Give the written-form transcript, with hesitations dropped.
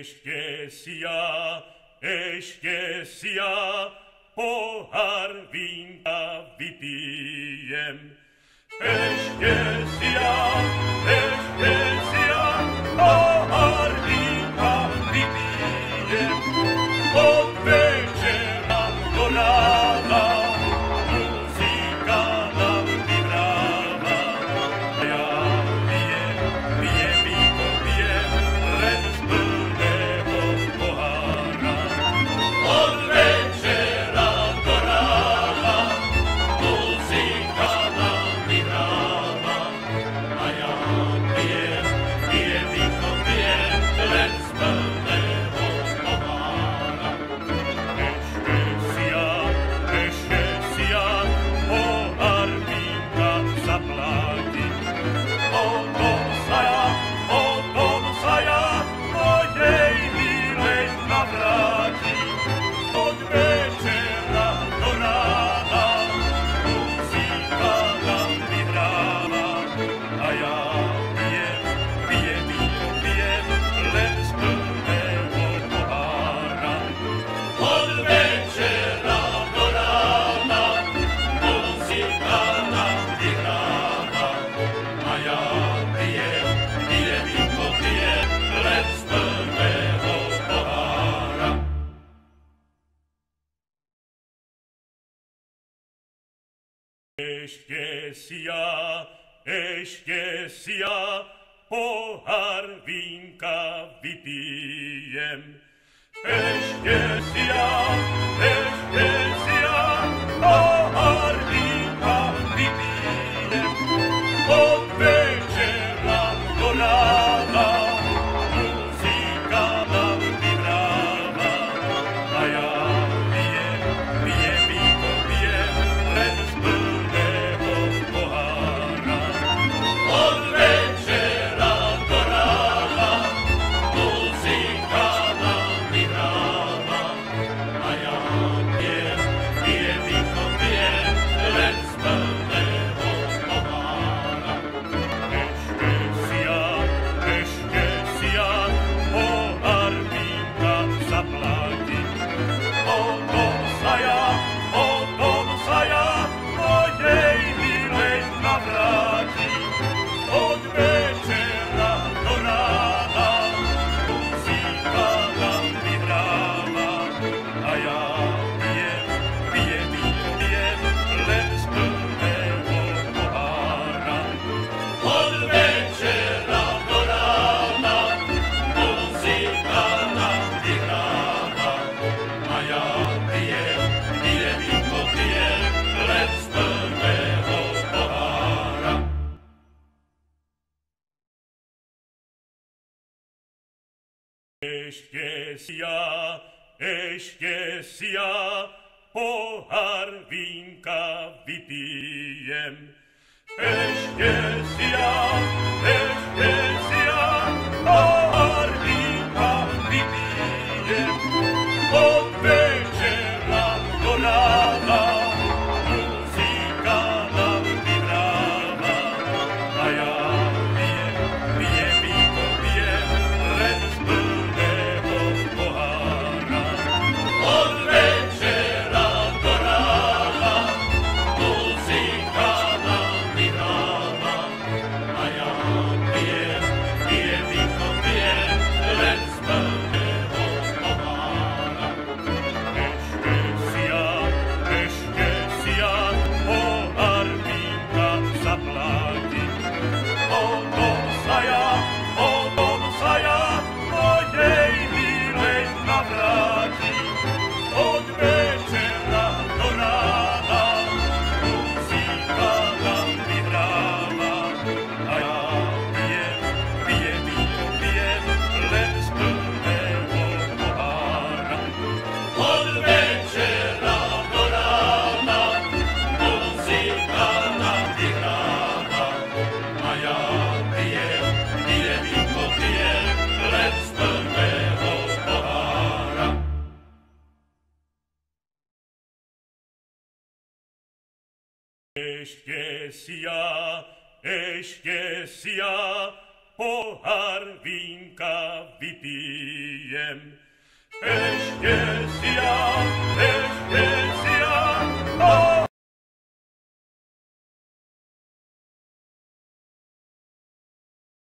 ešte si ja pohár vínka vypijem. Ešte si ja pohár vínka vypijem. Od večera do rána muzika nám vyhráva. Ja pijem vínko, len z plného pohára. Od večera do rána muzika nám vyhráva. A ja pijem vínko, len z plného pohára. Ešte si ja pohár vínka zaplátim. O tom sa ja mojej milej navrátim. Od večera do rána muzika nám vyhráva. A ja pijem len z plného pohára. Od večera do rána muzika nám vyhráva. A ja pijem len z plného pohára. Ešte si ja pohár vínka vypijem. Ešte si ja pohár vínka vypijem. Od večera do rána muzika nám vyhráva. A ja pijem vínko, len z plného pohára. Od večera do rána muzika nám vyhráva. A ja pijem vínko, len z plného pohára. Ešte si ja pohár vínka zaplátim. O tom sa ja mojej milej navrátim. Od večera do rána muzika nám vyhráva. A ja pijem len z plného pohára. Od večera do rána muzika nám vyhráva. A ja pijem len z plného pohára. Ešte si ja pohár vínka vypijem. Ešte si ja pohár vínka vypijem. Od večera do rána muzika nám vyhráva. A ja pijem vínko, len z plného pohára. Od večera do rána muzika nám vyhráva. A ja pijem vínko, len z plného pohára. Ešte si ja pohár vínka zaplátim. O tom sa ja mojej milej navrátim. Od večera do rána muzika nám vyhráva. A ja pijem len z plného pohára. Od večera do rána muzika nám vyhráva. A ja pijem len z plného pohára. Ešte si ja pohár vínka vypijem. Ešte